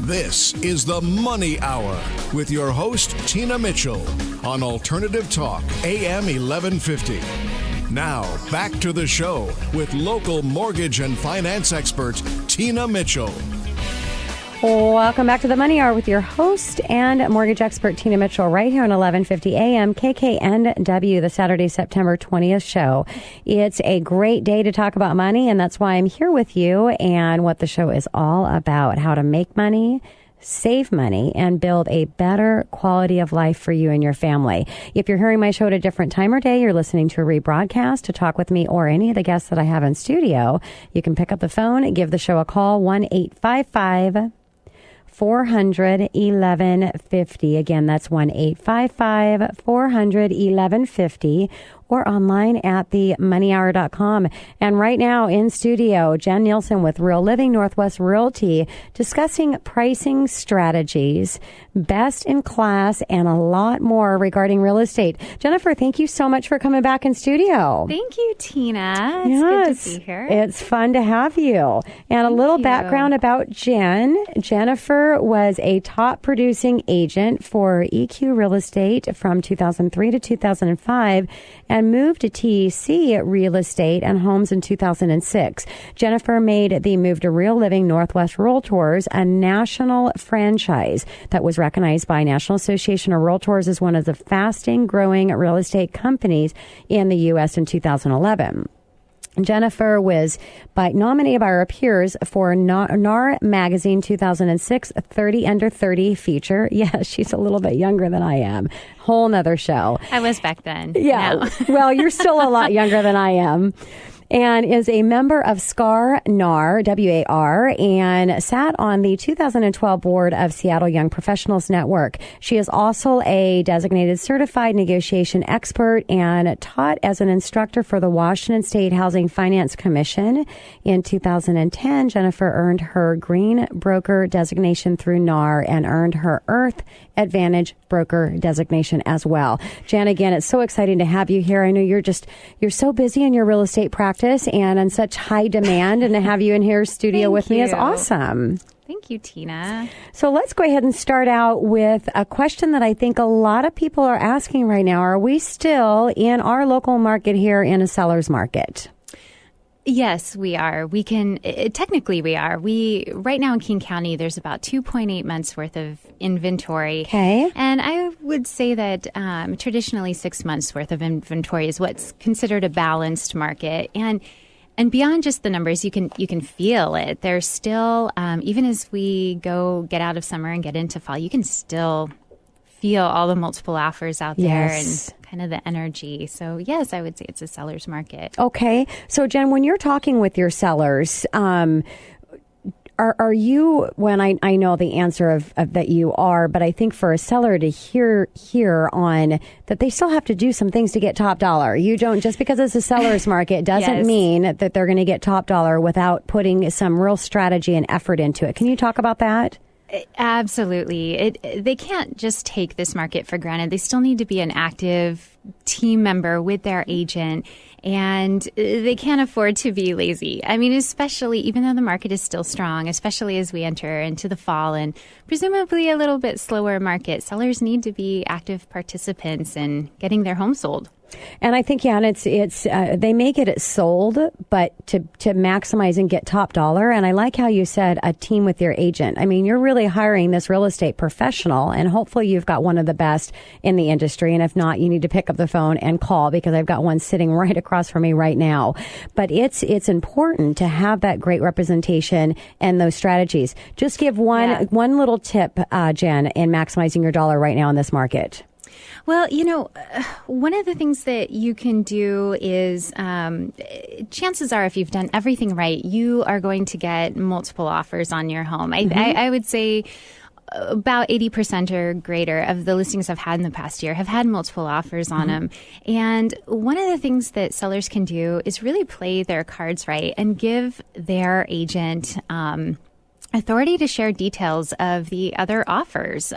This is the Money Hour with your host, Tina Mitchell, on Alternative Talk, AM 1150. Now, back to the show with local mortgage and finance expert, Tina Mitchell. Welcome back to the Money Hour with your host and mortgage expert, Tina Mitchell, right here on 1150 AM KKNW, the Saturday, September 20th show. It's a great day to talk about money, and that's why I'm here with you and what the show is all about, how to make money, save money, and build a better quality of life for you and your family. If you're hearing my show at a different time or day, you're listening to a rebroadcast, to talk with me or any of the guests that I have in studio, you can pick up the phone, give the show a call, 1-855 400-1150. Again, that's 1-855-400-1150, or online at themoneyhour.com. And right now in studio, Jen Nilssen with Real Living Northwest Realty, discussing pricing strategies, best in class, and a lot more regarding real estate. Jennifer, thank you so much for coming back in studio. Thank you, Tina. It's good to be here. It's fun to have you. And a little background about Jen. Jennifer was a top producing agent for EQ Real Estate from 2003 to 2005 and moved to TEC Real Estate and Homes in 2006. Jennifer made the move to Real Living Northwest Realtors, a national franchise that was recognized by National Association of Realtors as one of the fastest growing real estate companies in the U.S. in 2011. Jennifer was nominated by her peers for NAR Magazine 2006 30 Under 30 feature. Yeah, she's a little bit younger than I am. Whole nother show. I was back then. Yeah. Well, you're still a lot younger than I am. And is a member of SCAR NAR, WAR, and sat on the 2012 board of Seattle Young Professionals Network. She is also a designated certified negotiation expert and taught as an instructor for the Washington State Housing Finance Commission. In 2010, Jennifer earned her Green Broker designation through NAR and earned her Earth Advantage Broker designation as well. Jan, again, it's so exciting to have you here. I know you're so busy in your real estate practice and on such high demand, and to have you in here studio with me is awesome. Thank you, Tina. So let's go ahead and start out with a question that I think a lot of people are asking right now. Are we still in our local market here in a seller's market? Yes, we are. Technically we are. Right now in King County, there's about 2.8 months worth of inventory. Okay. And I would say that traditionally 6 months worth of inventory is what's considered a balanced market. And beyond just the numbers, you can feel it. There's still, even as we get out of summer and get into fall, you can still feel all the multiple offers out there. Yes. And kind of the energy. So yes, I would say it's a seller's market. Okay. So Jen, when you're talking with your sellers, are you, when I know the answer of that you are, but I think for a seller to hear on that they still have to do some things to get top dollar. You don't, just because it's a seller's market doesn't Yes. mean that they're going to get top dollar without putting some real strategy and effort into it. Can you talk about that? Absolutely. They can't just take this market for granted. They still need to be an active team member with their agent, and they can't afford to be lazy. I mean, especially even though the market is still strong, especially as we enter into the fall and presumably a little bit slower market, sellers need to be active participants in getting their home sold. And I think, yeah, and it's they may get it sold, but to maximize and get top dollar. And I like how you said a team with your agent. I mean, you're really hiring this real estate professional, and hopefully you've got one of the best in the industry. And if not, you need to pick up the phone and call, because I've got one sitting right across from me right now. But it's important to have that great representation and those strategies. Just give one little tip, Jen, in maximizing your dollar right now in this market. Well, one of the things that you can do is, chances are if you've done everything right, you are going to get multiple offers on your home. I would say about 80% or greater of the listings I've had in the past year have had multiple offers on them. And one of the things that sellers can do is really play their cards right and give their agent authority to share details of the other offers.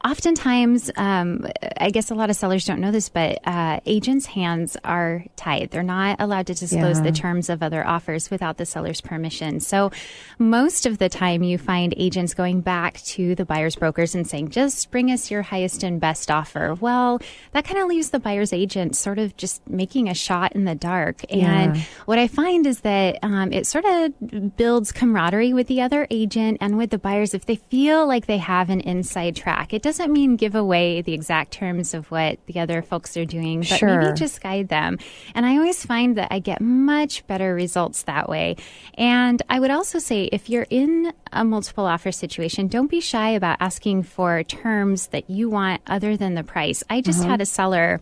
Oftentimes, I guess a lot of sellers don't know this, but agents' hands are tied. They're not allowed to disclose the terms of other offers without the seller's permission. So most of the time you find agents going back to the buyer's brokers and saying, just bring us your highest and best offer. Well, that kind of leaves the buyer's agent sort of just making a shot in the dark. And what I find is that it sort of builds camaraderie with the other agent and with the buyers if they feel like they have an inside track. It doesn't mean give away the exact terms of what the other folks are doing, but maybe just guide them. And I always find that I get much better results that way. And I would also say if you're in a multiple offer situation, don't be shy about asking for terms that you want other than the price. I just had a seller,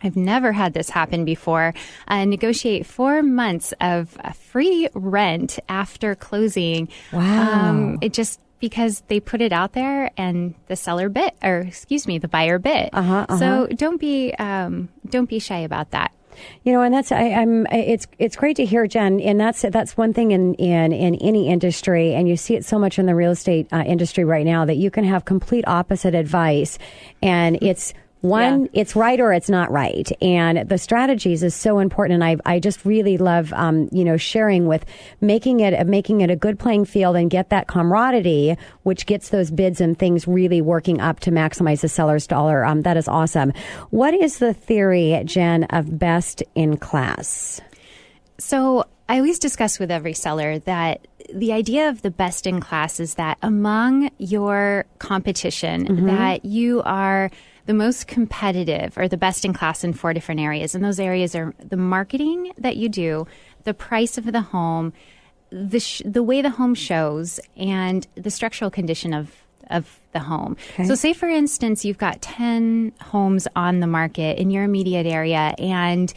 I've never had this happen before, negotiate 4 months of free rent after closing. Wow. It just because they put it out there and the buyer bid. So don't be shy about that. You know, and that's it's great to hear, Jen, and that's one thing in any industry, and you see it so much in the real estate industry right now that you can have complete opposite advice, and it's it's right or it's not right. And the strategies is so important. And I just really love, sharing with making it a good playing field and get that camaraderie, which gets those bids and things really working up to maximize the seller's dollar. That is awesome. What is the theory, Jen, of best in class? So I always discuss with every seller that the idea of the best in class is that among your competition, that you are the most competitive or the best in class in 4 different areas. And those areas are the marketing that you do, the price of the home, the way the home shows, and the structural condition of the home. Okay. So say, for instance, you've got 10 homes on the market in your immediate area, and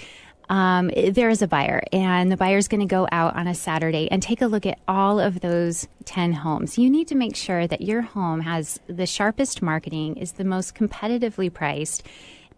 there is a buyer, and the buyer's going to go out on a Saturday and take a look at all of those 10 homes. You need to make sure that your home has the sharpest marketing, is the most competitively priced.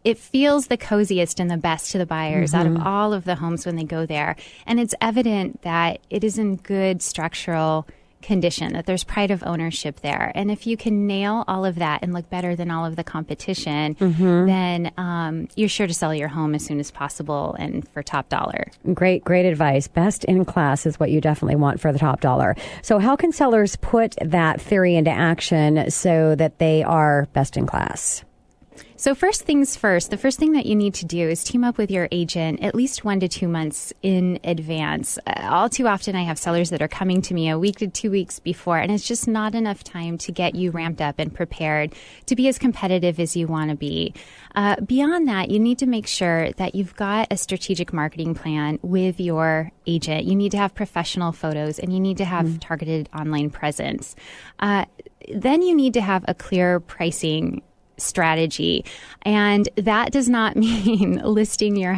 It feels the coziest and the best to the buyers out of all of the homes when they go there. And it's evident that it is in good structural condition, that there's pride of ownership there. And if you can nail all of that and look better than all of the competition, then you're sure to sell your home as soon as possible and for top dollar. Great advice. Best in class is what you definitely want for the top dollar. So how can sellers put that theory into action so that they are best in class? So first things first, the first thing that you need to do is team up with your agent at least 1 to 2 months in advance. All too often I have sellers that are coming to me a week to 2 weeks before, and it's just not enough time to get you ramped up and prepared to be as competitive as you want to be. Beyond that, you need to make sure that you've got a strategic marketing plan with your agent. You need to have professional photos, and you need to have targeted online presence. Then you need to have a clear pricing strategy, and that does not mean listing your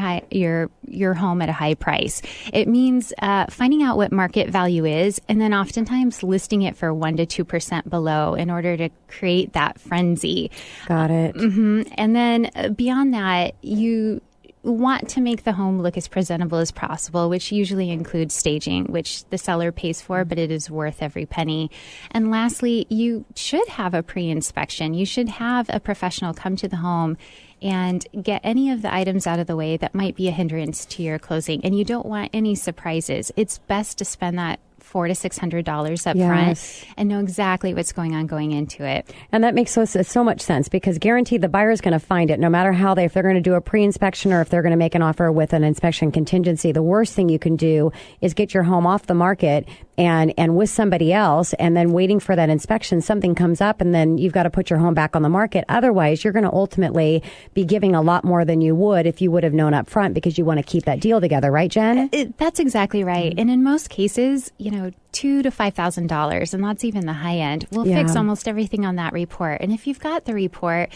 home at a high price. It means finding out what market value is, and then oftentimes listing it for 1 to 2% below in order to create that frenzy. Got it. And then beyond that, you want to make the home look as presentable as possible, which usually includes staging, which the seller pays for, but it is worth every penny. And lastly, you should have a pre-inspection. You should have a professional come to the home and get any of the items out of the way that might be a hindrance to your closing. And you don't want any surprises. It's best to spend that $400 to $600 up front and know exactly what's going on going into it. And that makes so much sense, because guaranteed the buyer is going to find it no matter how if they're going to do a pre-inspection or if they're going to make an offer with an inspection contingency. The worst thing you can do is get your home off the market and with somebody else, and then waiting for that inspection, something comes up, and then you've got to put your home back on the market. Otherwise, you're going to ultimately be giving a lot more than you would if you would have known up front, because you want to keep that deal together, right, Jen? That's exactly right. And in most cases, $2,000 to $5,000, and that's even the high end, will fix almost everything on that report. And if you've got the report,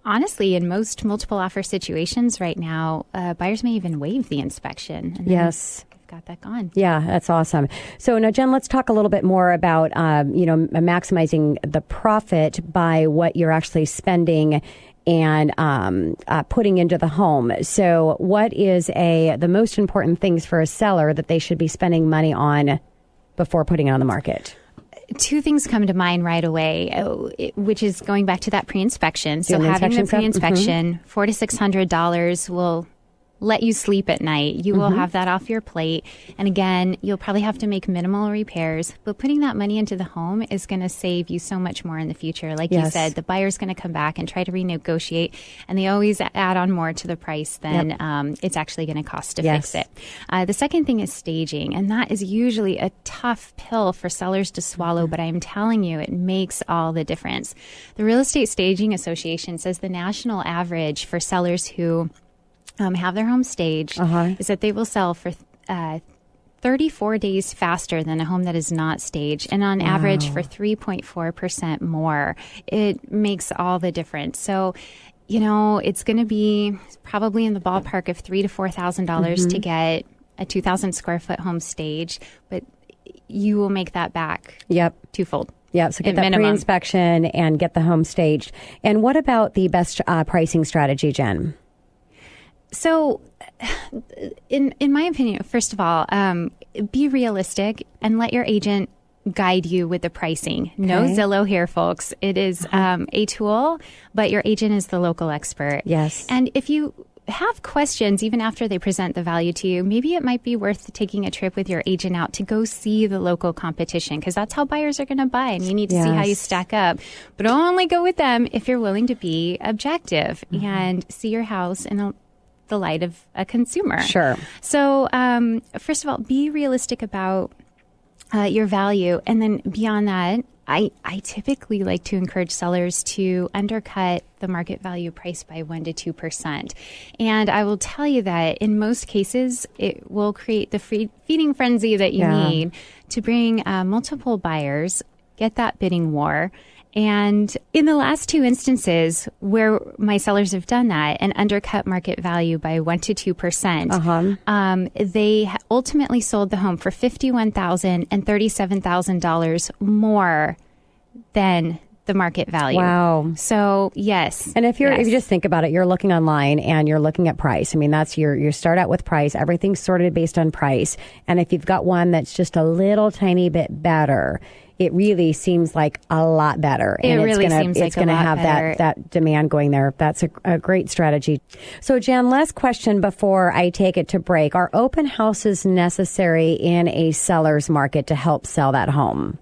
honestly, in most multiple offer situations right now, buyers may even waive the inspection. And yes. Got that gone. Yeah, that's awesome. So now, Jen, let's talk a little bit more about, maximizing the profit by what you're actually spending and putting into the home. So what is the most important things for a seller that they should be spending money on before putting it on the market? two things come to mind right away, which is going back to that pre-inspection. So having the pre-inspection, $400 to $600 will let you sleep at night. You will have that off your plate. And again, you'll probably have to make minimal repairs, but putting that money into the home is going to save you so much more in the future. Like you said, the buyer's going to come back and try to renegotiate, and they always add on more to the price than it's actually going to cost to fix it. The second thing is staging, and that is usually a tough pill for sellers to swallow, but I'm telling you, it makes all the difference. The Real Estate Staging Association says the national average for sellers who have their home staged is that they will sell for 34 days faster than a home that is not staged, and on average for 3.4% more. It makes all the difference. So, you know, it's going to be probably in the ballpark of $3,000 to $4,000 to get a 2,000 square foot home staged, but you will make that back twofold. Yeah, so get that pre-inspection and get the home staged. And what about the best pricing strategy, Jen? So, in my opinion, first of all, be realistic and let your agent guide you with the pricing. Okay. No Zillow here, folks. It is a tool, but your agent is the local expert. Yes. And if you have questions, even after they present the value to you, maybe it might be worth taking a trip with your agent out to go see the local competition, because that's how buyers are going to buy, and you need to see how you stack up. But only go with them if you're willing to be objective and see your house in the light of a consumer. Sure. So, first of all, be realistic about your value. And then beyond that, I typically like to encourage sellers to undercut the market value price by 1% to 2%. And I will tell you that in most cases, it will create the feeding frenzy that you need to bring multiple buyers, get that bidding war. And in the last two instances where my sellers have done that and undercut market value by 1% to 2%, they ultimately sold the home for $51,000 and $37,000 more than the market value. Wow. So yes. And if you just think about it, you're looking online and you're looking at price. I mean, that's you start out with price. Everything's sorted based on price. And if you've got one that's just a little tiny bit better, it really seems like a lot better. And it really seems like it's going to have that demand going there. That's a great strategy. So, Jen, last question before I take it to break. Are open houses necessary in a seller's market to help sell that home?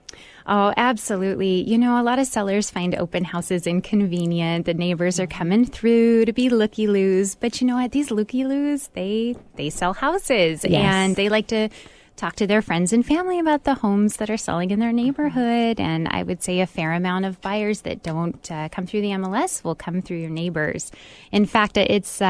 Oh, absolutely. You know, a lot of sellers find open houses inconvenient. The neighbors are coming through to be looky-loos. But you know what? These looky-loos, they sell houses. Yes. And they like to talk to their friends and family about the homes that are selling in their neighborhood. And I would say a fair amount of buyers that don't come through the MLS will come through your neighbors. In fact, it's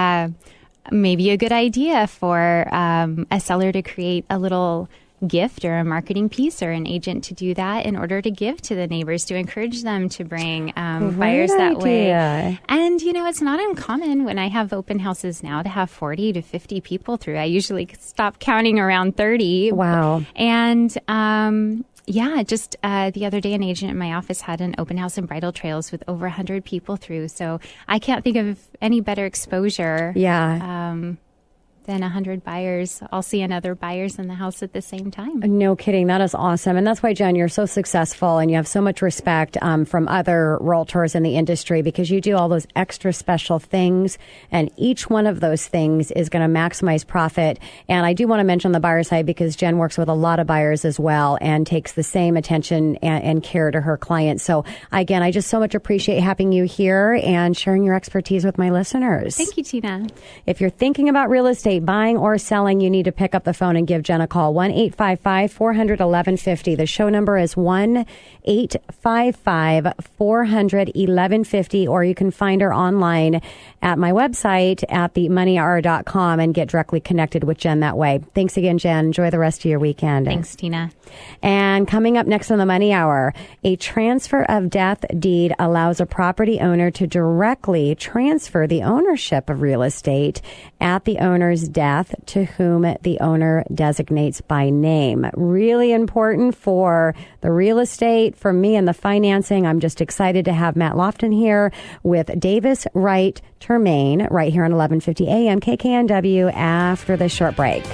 maybe a good idea for a seller to create a little gift or a marketing piece or an agent to do that in order to give to the neighbors to encourage them to bring buyers that way. And, you know, it's not uncommon when I have open houses now to have 40 to 50 people through. I usually stop counting around 30. Wow. And, just the other day, an agent in my office had an open house in Bridal Trails with over 100 people through. So I can't think of any better exposure. Than 100 buyers all seeing other buyers in the house at the same time. No kidding. That is awesome. And that's why, Jen, you're so successful and you have so much respect from other realtors in the industry, because you do all those extra special things. And each one of those things is going to maximize profit. And I do want to mention the buyer side, because Jen works with a lot of buyers as well and takes the same attention and care to her clients. So again, I just so much appreciate having you here and sharing your expertise with my listeners. Thank you, Tina. If you're thinking about real estate, buying or selling, you need to pick up the phone and give Jen a call. 1-855-400-1150. The show number is 1-855-400-1150, or you can find her online at my website at themoneyhour.com and get directly connected with Jen that way. Thanks again, Jen. Enjoy the rest of your weekend. Thanks, Tina. And coming up next on the Money Hour, a transfer of death deed allows a property owner to directly transfer the ownership of real estate at the owner's death to whom the owner designates by name. Really important for the real estate, for me and the financing. I'm just excited to have Matt Lofton here with Davis Wright Termaine right here on 1150 AM KKNW after this short break.